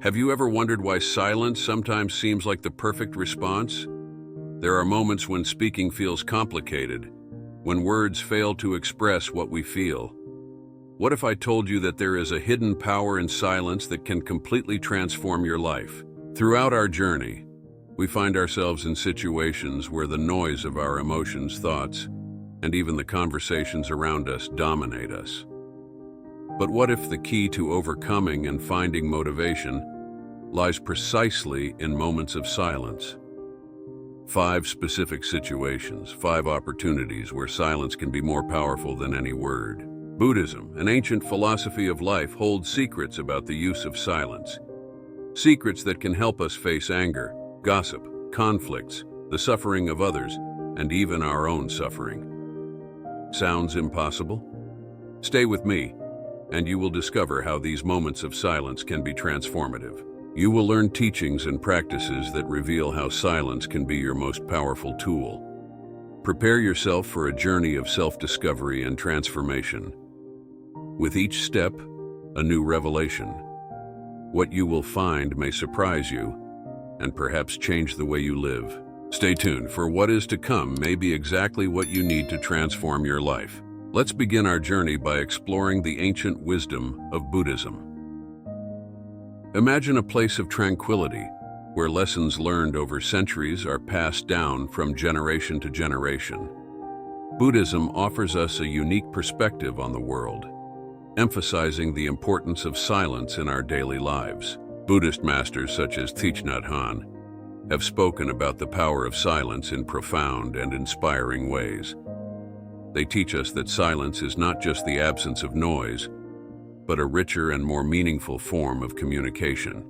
Have you ever wondered why silence sometimes seems like the perfect response? There are moments when speaking feels complicated, when words fail to express what we feel. What if I told you that there is a hidden power in silence that can completely transform your life? Throughout our journey, we find ourselves in situations where the noise of our emotions, thoughts, and even the conversations around us dominate us. But what if the key to overcoming and finding motivation lies precisely in moments of silence? 5 specific situations, 5 opportunities where silence can be more powerful than any word. Buddhism, an ancient philosophy of life, holds secrets about the use of silence. Secrets that can help us face anger, gossip, conflicts, the suffering of others, and even our own suffering. Sounds impossible? Stay with me, and you will discover how these moments of silence can be transformative. You will learn teachings and practices that reveal how silence can be your most powerful tool. Prepare yourself for a journey of self-discovery and transformation. With each step, a new revelation. What you will find may surprise you and perhaps change the way you live. Stay tuned, for what is to come may be exactly what you need to transform your life. Let's begin our journey by exploring the ancient wisdom of Buddhism. Imagine a place of tranquility, where lessons learned over centuries are passed down from generation to generation. Buddhism offers us a unique perspective on the world, emphasizing the importance of silence in our daily lives. Buddhist masters such as Thich Nhat Hanh have spoken about the power of silence in profound and inspiring ways. They teach us that silence is not just the absence of noise, but a richer and more meaningful form of communication.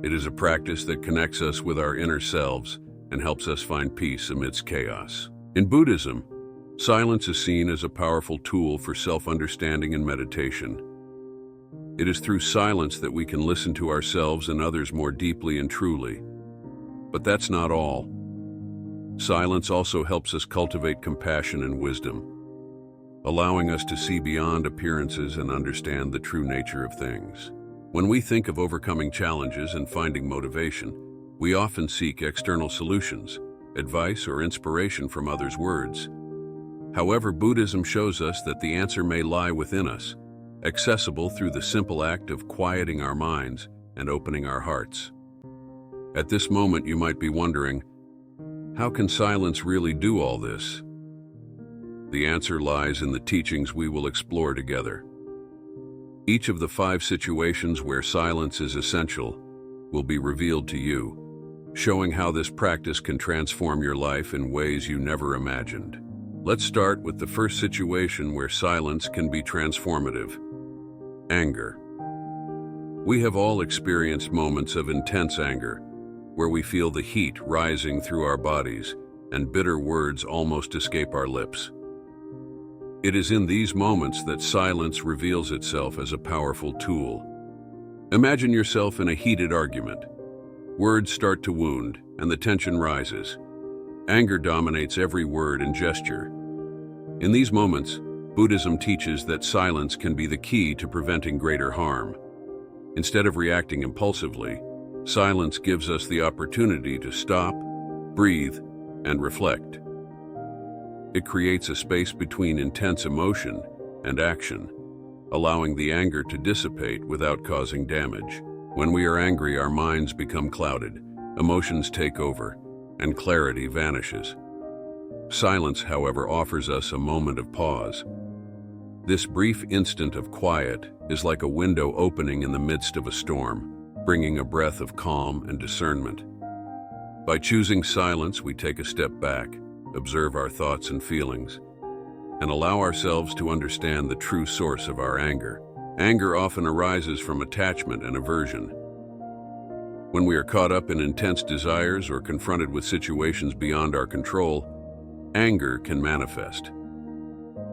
It is a practice that connects us with our inner selves and helps us find peace amidst chaos. In Buddhism, silence is seen as a powerful tool for self-understanding and meditation. It is through silence that we can listen to ourselves and others more deeply and truly. But that's not all. Silence also helps us cultivate compassion and wisdom, allowing us to see beyond appearances and understand the true nature of things. When we think of overcoming challenges and finding motivation, we often seek external solutions, advice, or inspiration from others' words. However, Buddhism shows us that the answer may lie within us, accessible through the simple act of quieting our minds and opening our hearts. At this moment, you might be wondering, how can silence really do all this? The answer lies in the teachings we will explore together. Each of the 5 situations where silence is essential will be revealed to you, showing how this practice can transform your life in ways you never imagined. Let's start with the first situation where silence can be transformative: anger. We have all experienced moments of intense anger, where we feel the heat rising through our bodies and bitter words almost escape our lips. It is in these moments that silence reveals itself as a powerful tool. Imagine yourself in a heated argument. Words start to wound, and the tension rises. Anger dominates every word and gesture. In these moments, Buddhism teaches that silence can be the key to preventing greater harm. Instead of reacting impulsively, silence gives us the opportunity to stop, breathe, and reflect. It creates a space between intense emotion and action, allowing the anger to dissipate without causing damage. When we are angry, our minds become clouded, emotions take over, and clarity vanishes. Silence, however, offers us a moment of pause. This brief instant of quiet is like a window opening in the midst of a storm, bringing a breath of calm and discernment. By choosing silence, we take a step back, observe our thoughts and feelings, and allow ourselves to understand the true source of our anger. Anger often arises from attachment and aversion. When we are caught up in intense desires or confronted with situations beyond our control, anger can manifest.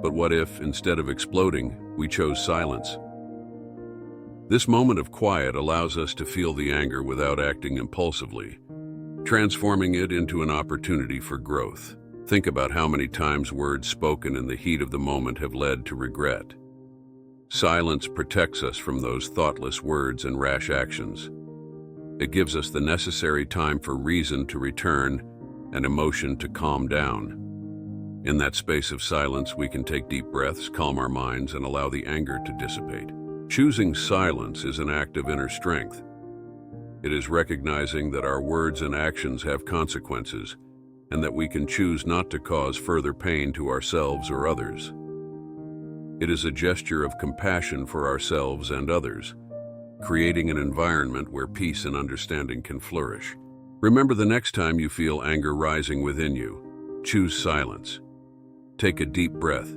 But what if, instead of exploding, we chose silence? This moment of quiet allows us to feel the anger without acting impulsively, transforming it into an opportunity for growth. Think about how many times words spoken in the heat of the moment have led to regret. Silence protects us from those thoughtless words and rash actions. It gives us the necessary time for reason to return and emotion to calm down. In that space of silence, we can take deep breaths, calm our minds, and allow the anger to dissipate. Choosing silence is an act of inner strength. It is recognizing that our words and actions have consequences, and that we can choose not to cause further pain to ourselves or others. It is a gesture of compassion for ourselves and others, creating an environment where peace and understanding can flourish. Remember, the next time you feel anger rising within you, choose silence. Take a deep breath,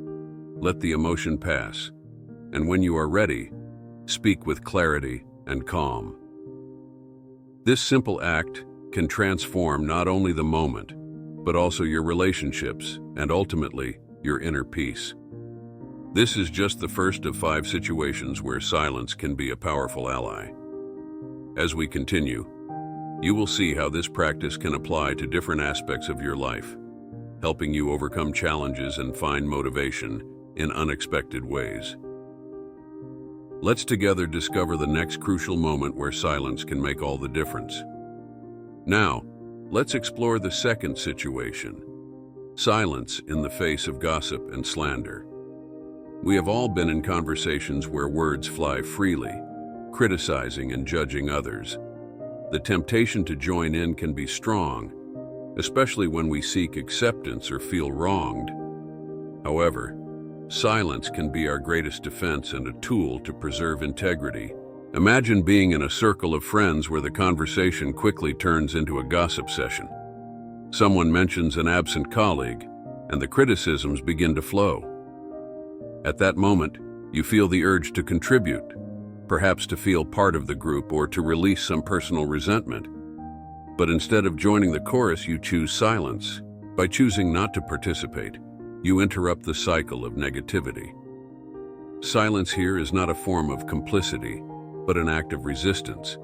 let the emotion pass, and when you are ready, speak with clarity and calm. This simple act can transform not only the moment, but also your relationships and ultimately your inner peace. This is just the first of 5 situations where silence can be a powerful ally. As we continue, you will see how this practice can apply to different aspects of your life, helping you overcome challenges and find motivation in unexpected ways. Let's together discover the next crucial moment where silence can make all the difference. Now, let's explore the second situation: silence in the face of gossip and slander. We have all been in conversations where words fly freely, criticizing and judging others. The temptation to join in can be strong, especially when we seek acceptance or feel wronged. However, silence can be our greatest defense and a tool to preserve integrity. Imagine being in a circle of friends where the conversation quickly turns into a gossip session. Someone mentions an absent colleague, and the criticisms begin to flow. At that moment, you feel the urge to contribute, perhaps to feel part of the group or to release some personal resentment. But instead of joining the chorus, you choose silence. By choosing not to participate, you interrupt the cycle of negativity. Silence here is not a form of complicity, but an act of resistance.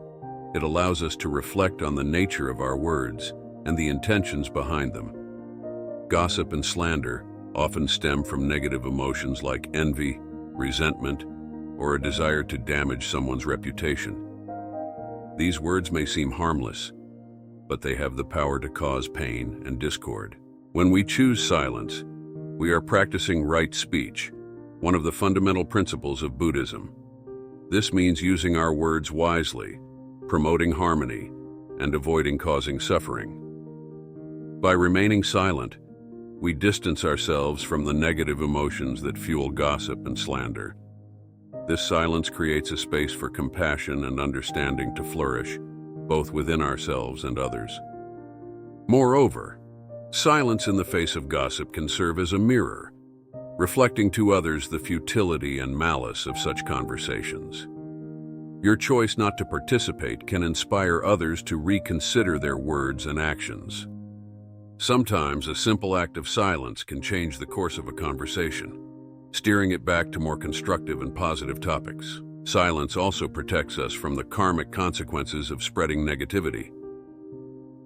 It allows us to reflect on the nature of our words and the intentions behind them. Gossip and slander often stem from negative emotions like envy, resentment, or a desire to damage someone's reputation. These words may seem harmless, but they have the power to cause pain and discord. When we choose silence, we are practicing right speech, one of the fundamental principles of Buddhism. This means using our words wisely, promoting harmony, and avoiding causing suffering. By remaining silent, we distance ourselves from the negative emotions that fuel gossip and slander. This silence creates a space for compassion and understanding to flourish, both within ourselves and others. Moreover, silence in the face of gossip can serve as a mirror, reflecting to others the futility and malice of such conversations. Your choice not to participate can inspire others to reconsider their words and actions. Sometimes a simple act of silence can change the course of a conversation, steering it back to more constructive and positive topics. Silence also protects us from the karmic consequences of spreading negativity.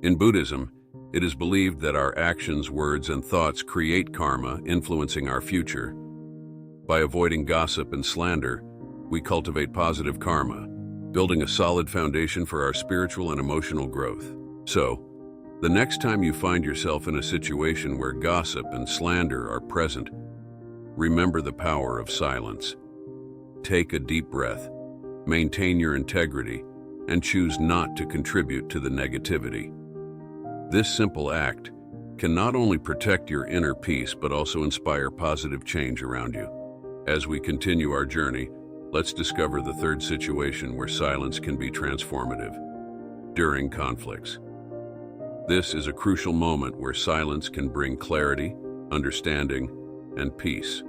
In Buddhism, it is believed that our actions, words, and thoughts create karma, influencing our future. By avoiding gossip and slander, we cultivate positive karma, building a solid foundation for our spiritual and emotional growth. So, the next time you find yourself in a situation where gossip and slander are present, remember the power of silence. Take a deep breath, maintain your integrity, and choose not to contribute to the negativity. This simple act can not only protect your inner peace, but also inspire positive change around you. As we continue our journey, let's discover the third situation where silence can be transformative: during conflicts. This is a crucial moment where silence can bring clarity, understanding, and peace.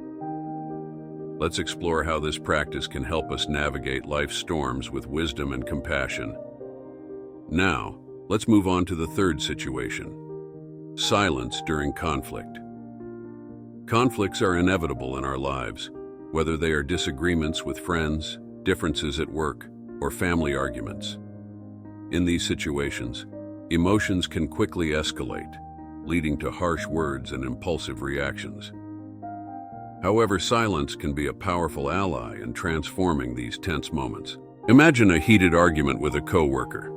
Let's explore how this practice can help us navigate life's storms with wisdom and compassion. Now, let's move on to the third situation: silence during conflict. Conflicts are inevitable in our lives, whether they are disagreements with friends, differences at work, or family arguments. In these situations, emotions can quickly escalate, leading to harsh words and impulsive reactions. However, silence can be a powerful ally in transforming these tense moments. Imagine a heated argument with a coworker.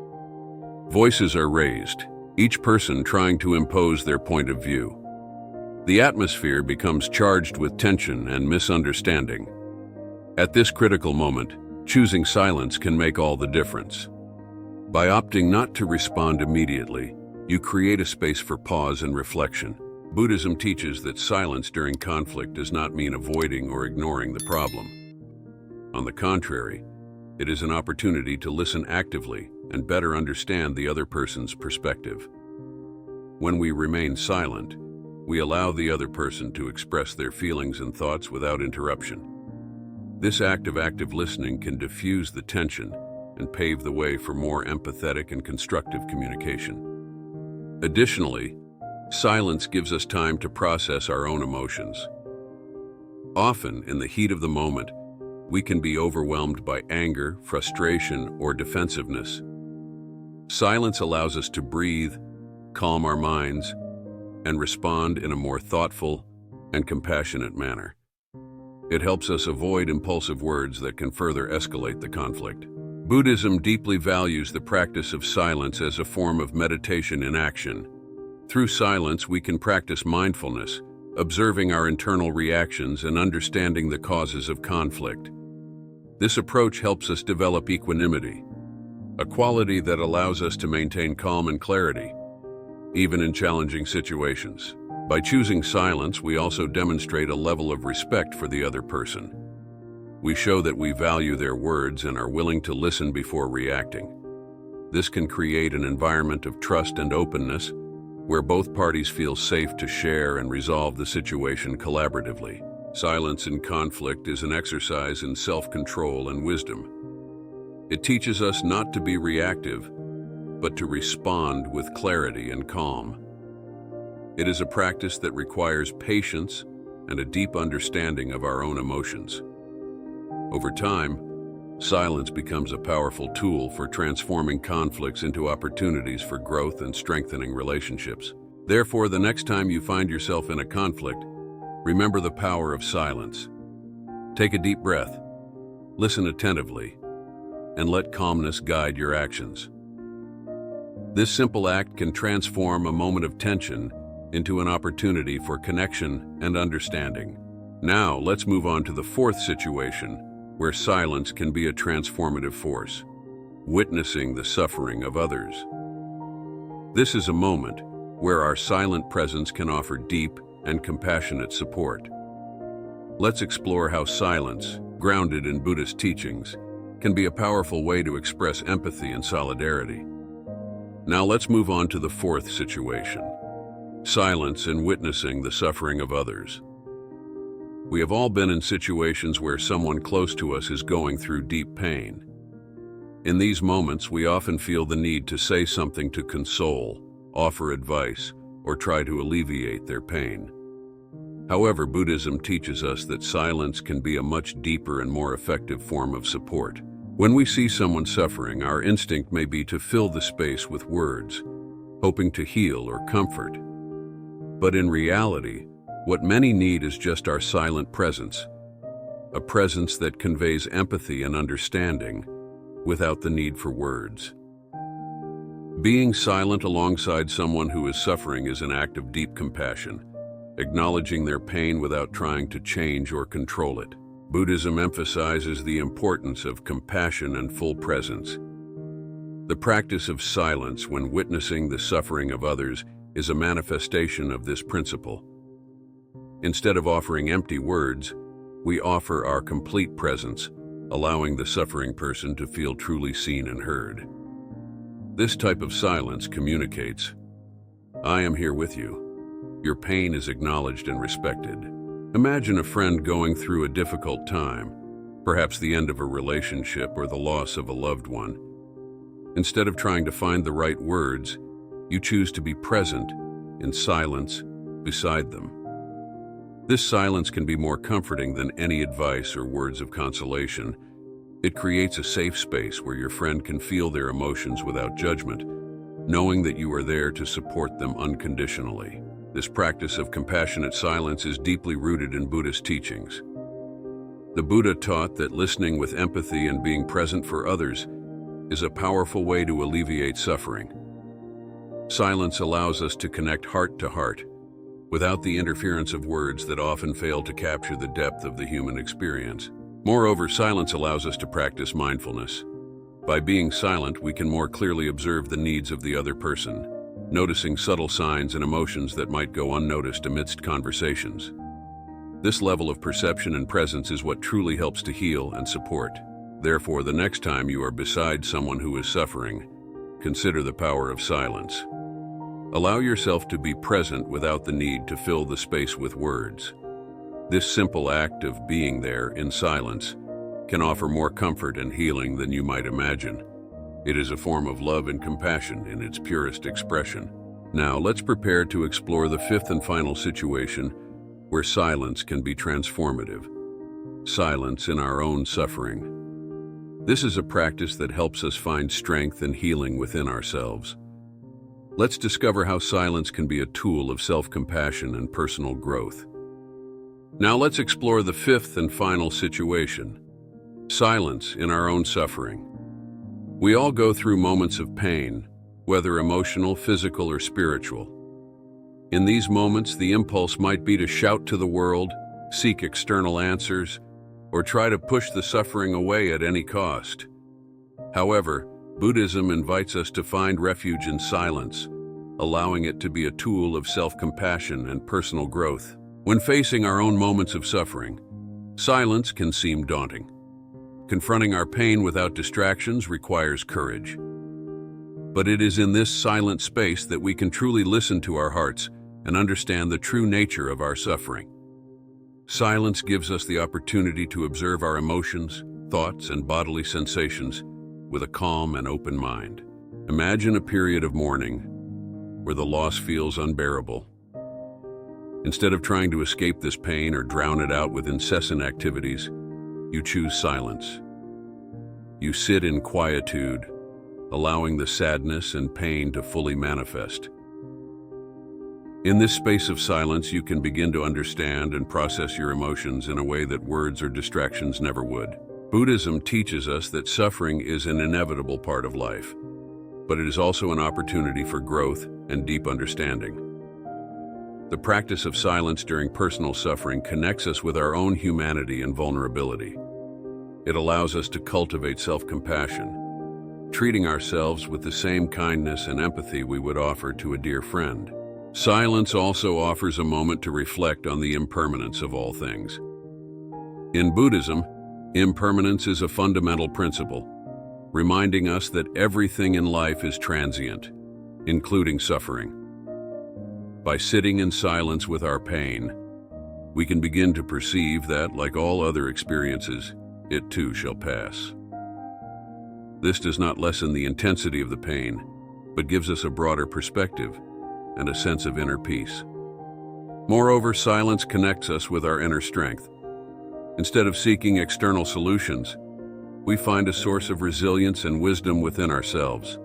Voices are raised, each person trying to impose their point of view. The atmosphere becomes charged with tension and misunderstanding. At this critical moment, choosing silence can make all the difference. By opting not to respond immediately, you create a space for pause and reflection. Buddhism teaches that silence during conflict does not mean avoiding or ignoring the problem. On the contrary, it is an opportunity to listen actively and better understand the other person's perspective. When we remain silent, we allow the other person to express their feelings and thoughts without interruption. This act of active listening can diffuse the tension and pave the way for more empathetic and constructive communication. Additionally, silence gives us time to process our own emotions. Often, in the heat of the moment, we can be overwhelmed by anger, frustration, or defensiveness. Silence allows us to breathe, calm our minds, and respond in a more thoughtful and compassionate manner. It helps us avoid impulsive words that can further escalate the conflict. Buddhism deeply values the practice of silence as a form of meditation in action. Through silence, we can practice mindfulness, observing our internal reactions and understanding the causes of conflict. This approach helps us develop equanimity, a quality that allows us to maintain calm and clarity, even in challenging situations. By choosing silence, we also demonstrate a level of respect for the other person. We show that we value their words and are willing to listen before reacting. This can create an environment of trust and openness, where both parties feel safe to share and resolve the situation collaboratively. Silence in conflict is an exercise in self-control and wisdom. It teaches us not to be reactive, but to respond with clarity and calm. It is a practice that requires patience and a deep understanding of our own emotions. Over time, silence becomes a powerful tool for transforming conflicts into opportunities for growth and strengthening relationships. Therefore, the next time you find yourself in a conflict, remember the power of silence. Take a deep breath, listen attentively, and let calmness guide your actions. This simple act can transform a moment of tension into an opportunity for connection and understanding. Now, let's move on to the fourth situation, where silence can be a transformative force: witnessing the suffering of others. This is a moment where our silent presence can offer deep and compassionate support. Let's explore how silence, grounded in Buddhist teachings, can be a powerful way to express empathy and solidarity. Now let's move on to the fourth situation: silence in witnessing the suffering of others. We have all been in situations where someone close to us is going through deep pain. In these moments, we often feel the need to say something to console, offer advice, or try to alleviate their pain. However, Buddhism teaches us that silence can be a much deeper and more effective form of support. When we see someone suffering, our instinct may be to fill the space with words, hoping to heal or comfort. But in reality, what many need is just our silent presence, a presence that conveys empathy and understanding without the need for words. Being silent alongside someone who is suffering is an act of deep compassion, acknowledging their pain without trying to change or control it. Buddhism emphasizes the importance of compassion and full presence. The practice of silence when witnessing the suffering of others is a manifestation of this principle. Instead of offering empty words, we offer our complete presence, allowing the suffering person to feel truly seen and heard. This type of silence communicates, "I am here with you. Your pain is acknowledged and respected." Imagine a friend going through a difficult time, perhaps the end of a relationship or the loss of a loved one. Instead of trying to find the right words, you choose to be present in silence beside them. This silence can be more comforting than any advice or words of consolation. It creates a safe space where your friend can feel their emotions without judgment, knowing that you are there to support them unconditionally. This practice of compassionate silence is deeply rooted in Buddhist teachings. The Buddha taught that listening with empathy and being present for others is a powerful way to alleviate suffering. Silence allows us to connect heart to heart, without the interference of words that often fail to capture the depth of the human experience. Moreover, silence allows us to practice mindfulness. By being silent, we can more clearly observe the needs of the other person, noticing subtle signs and emotions that might go unnoticed amidst conversations. This level of perception and presence is what truly helps to heal and support. Therefore, the next time you are beside someone who is suffering, consider the power of silence. Allow yourself to be present without the need to fill the space with words. This simple act of being there in silence can offer more comfort and healing than you might imagine. It is a form of love and compassion in its purest expression. Now, let's prepare to explore the fifth and final situation where silence can be transformative. Silence in our own suffering. This is a practice that helps us find strength and healing within ourselves. Let's discover how silence can be a tool of self-compassion and personal growth. Now let's explore the fifth and final situation. Silence in our own suffering. We all go through moments of pain, whether emotional, physical, or spiritual. In these moments, the impulse might be to shout to the world, seek external answers, or try to push the suffering away at any cost. However, Buddhism invites us to find refuge in silence, allowing it to be a tool of self-compassion and personal growth. When facing our own moments of suffering, silence can seem daunting. Confronting our pain without distractions requires courage. But it is in this silent space that we can truly listen to our hearts and understand the true nature of our suffering. Silence gives us the opportunity to observe our emotions, thoughts, and bodily sensations with a calm and open mind. Imagine a period of mourning where the loss feels unbearable. Instead of trying to escape this pain or drown it out with incessant activities, you choose silence. You sit in quietude, allowing the sadness and pain to fully manifest. In this space of silence, you can begin to understand and process your emotions in a way that words or distractions never would. Buddhism teaches us that suffering is an inevitable part of life, but it is also an opportunity for growth and deep understanding. The practice of silence during personal suffering connects us with our own humanity and vulnerability. It allows us to cultivate self-compassion, treating ourselves with the same kindness and empathy we would offer to a dear friend. Silence also offers a moment to reflect on the impermanence of all things. In Buddhism, impermanence is a fundamental principle, reminding us that everything in life is transient, including suffering. By sitting in silence with our pain, we can begin to perceive that, like all other experiences, it too shall pass. This does not lessen the intensity of the pain, but gives us a broader perspective and a sense of inner peace. Moreover, silence connects us with our inner strength. Instead of seeking external solutions, we find a source of resilience and wisdom within ourselves.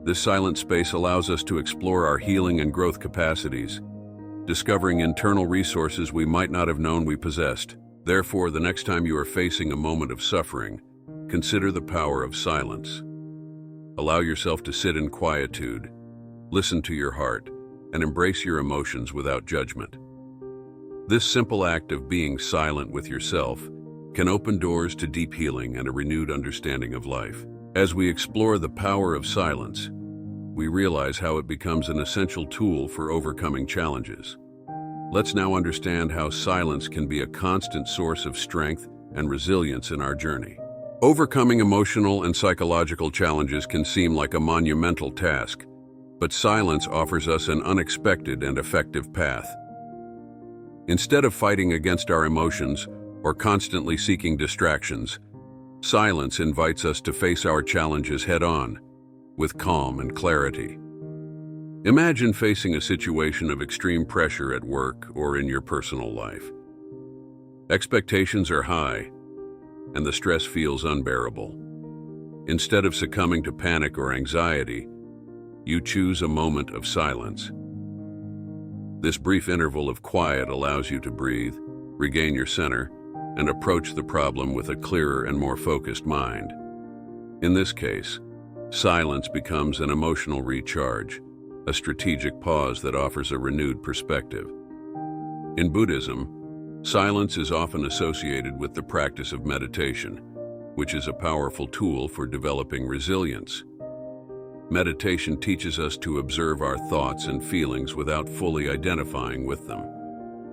This silent space allows us to explore our healing and growth capacities, discovering internal resources we might not have known we possessed. Therefore, the next time you are facing a moment of suffering, consider the power of silence. Allow yourself to sit in quietude, listen to your heart, and embrace your emotions without judgment. This simple act of being silent with yourself can open doors to deep healing and a renewed understanding of life. As we explore the power of silence, we realize how it becomes an essential tool for overcoming challenges. Let's now understand how silence can be a constant source of strength and resilience in our journey. Overcoming emotional and psychological challenges can seem like a monumental task, but silence offers us an unexpected and effective path. Instead of fighting against our emotions or constantly seeking distractions, silence invites us to face our challenges head-on, with calm and clarity. Imagine facing a situation of extreme pressure at work or in your personal life. Expectations are high, and the stress feels unbearable. Instead of succumbing to panic or anxiety, you choose a moment of silence. This brief interval of quiet allows you to breathe, regain your center, and approach the problem with a clearer and more focused mind. In this case, silence becomes an emotional recharge, a strategic pause that offers a renewed perspective. In Buddhism, silence is often associated with the practice of meditation, which is a powerful tool for developing resilience. Meditation teaches us to observe our thoughts and feelings without fully identifying with them.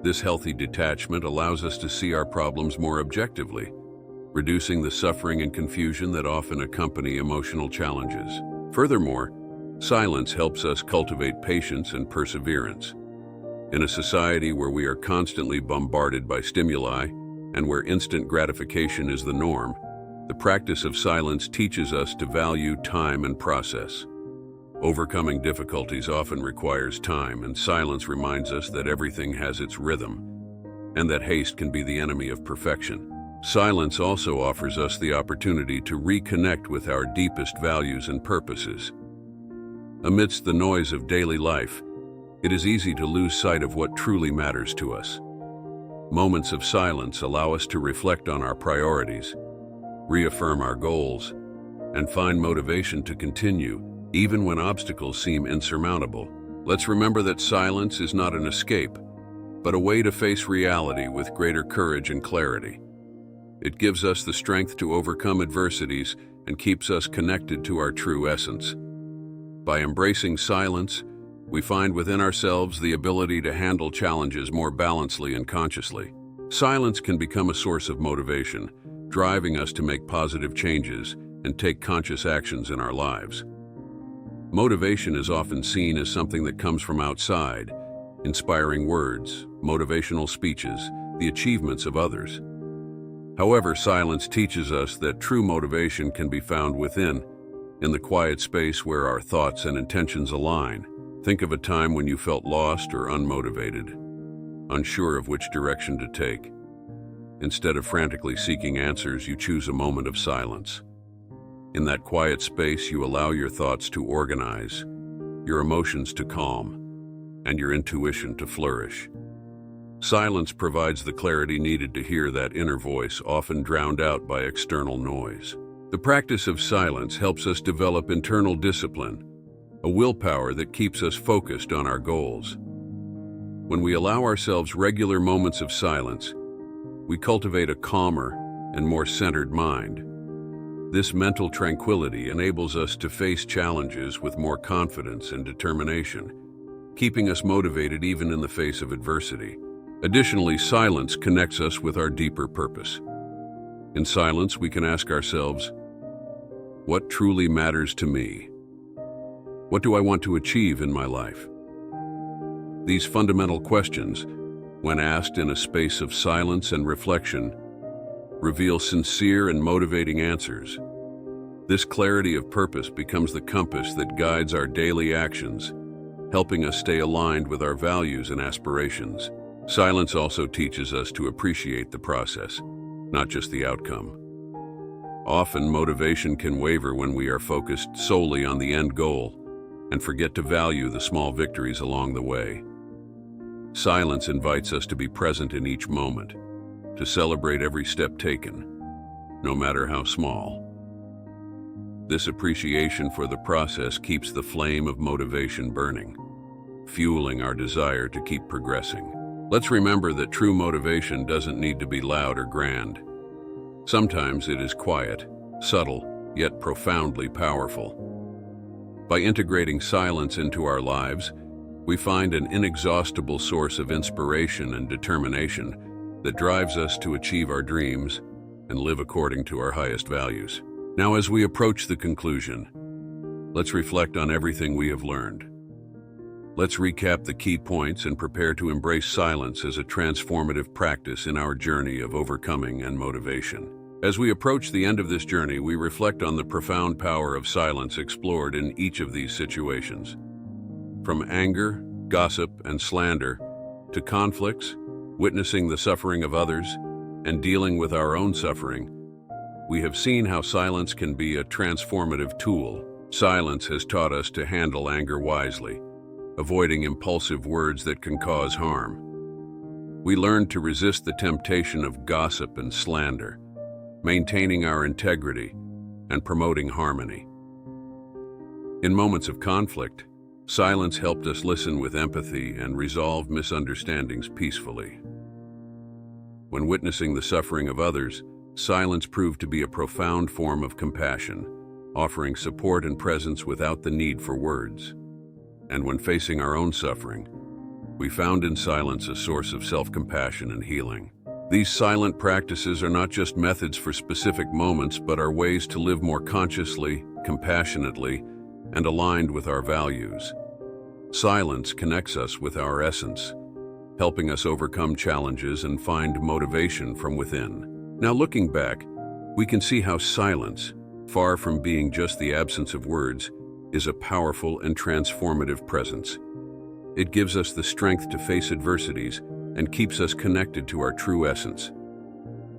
This healthy detachment allows us to see our problems more objectively, reducing the suffering and confusion that often accompany emotional challenges. Furthermore, silence helps us cultivate patience and perseverance. In a society where we are constantly bombarded by stimuli and where instant gratification is the norm, the practice of silence teaches us to value time and process. Overcoming difficulties often requires time, and silence reminds us that everything has its rhythm, and that haste can be the enemy of perfection. Silence also offers us the opportunity to reconnect with our deepest values and purposes. Amidst the noise of daily life, it is easy to lose sight of what truly matters to us. Moments of silence allow us to reflect on our priorities, reaffirm our goals, and find motivation to continue, even when obstacles seem insurmountable. Let's remember that silence is not an escape, but a way to face reality with greater courage and clarity. It gives us the strength to overcome adversities and keeps us connected to our true essence. By embracing silence, we find within ourselves the ability to handle challenges more balancedly and consciously. Silence can become a source of motivation, driving us to make positive changes and take conscious actions in our lives. Motivation is often seen as something that comes from outside, inspiring words, motivational speeches, the achievements of others. However, silence teaches us that true motivation can be found within, in the quiet space where our thoughts and intentions align. Think of a time when you felt lost or unmotivated, unsure of which direction to take. Instead of frantically seeking answers, you choose a moment of silence. In that quiet space, you allow your thoughts to organize, your emotions to calm, and your intuition to flourish. Silence provides the clarity needed to hear that inner voice, often drowned out by external noise. The practice of silence helps us develop internal discipline, a willpower that keeps us focused on our goals. When we allow ourselves regular moments of silence, we cultivate a calmer and more centered mind. This mental tranquility enables us to face challenges with more confidence and determination, keeping us motivated even in the face of adversity. Additionally, silence connects us with our deeper purpose. In silence, we can ask ourselves, what truly matters to me? What do I want to achieve in my life? These fundamental questions, when asked in a space of silence and reflection, reveal sincere and motivating answers. This clarity of purpose becomes the compass that guides our daily actions, helping us stay aligned with our values and aspirations. Silence also teaches us to appreciate the process, not just the outcome. Often, motivation can waver when we are focused solely on the end goal and forget to value the small victories along the way. Silence invites us to be present in each moment, to celebrate every step taken, no matter how small. This appreciation for the process keeps the flame of motivation burning, fueling our desire to keep progressing. Let's remember that true motivation doesn't need to be loud or grand. Sometimes it is quiet, subtle, yet profoundly powerful. By integrating silence into our lives, we find an inexhaustible source of inspiration and determination that drives us to achieve our dreams and live according to our highest values. Now, as we approach the conclusion, let's reflect on everything we have learned. Let's recap the key points and prepare to embrace silence as a transformative practice in our journey of overcoming and motivation. As we approach the end of this journey, we reflect on the profound power of silence explored in each of these situations. From anger, gossip, and slander, to conflicts, witnessing the suffering of others, and dealing with our own suffering, we have seen how silence can be a transformative tool. Silence has taught us to handle anger wisely, avoiding impulsive words that can cause harm. We learn to resist the temptation of gossip and slander, maintaining our integrity and promoting harmony. In moments of conflict, silence helped us listen with empathy and resolve misunderstandings peacefully. When witnessing the suffering of others, silence proved to be a profound form of compassion, offering support and presence without the need for words. And when facing our own suffering, we found in silence a source of self-compassion and healing. These silent practices are not just methods for specific moments, but are ways to live more consciously, compassionately, and aligned with our values. Silence connects us with our essence, helping us overcome challenges and find motivation from within. Now, looking back, we can see how silence, far from being just the absence of words, is a powerful and transformative presence. It gives us the strength to face adversities and keeps us connected to our true essence.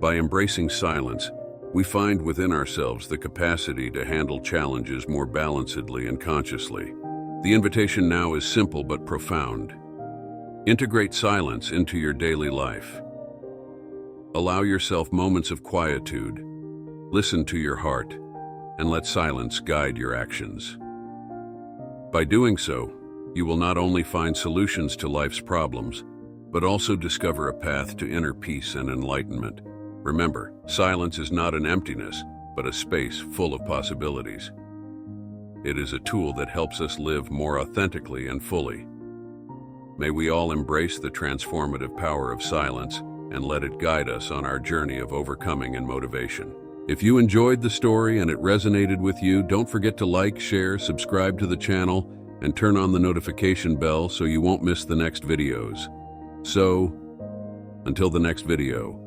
By embracing silence, we find within ourselves the capacity to handle challenges more balancedly and consciously. The invitation now is simple but profound. Integrate silence into your daily life. Allow yourself moments of quietude. Listen to your heart, and let silence guide your actions. By doing so, you will not only find solutions to life's problems, but also discover a path to inner peace and enlightenment. Remember, silence is not an emptiness, but a space full of possibilities. It is a tool that helps us live more authentically and fully. May we all embrace the transformative power of silence and let it guide us on our journey of overcoming and motivation. If you enjoyed the story and it resonated with you, don't forget to like, share, subscribe to the channel, and turn on the notification bell so you won't miss the next videos. So, until the next video,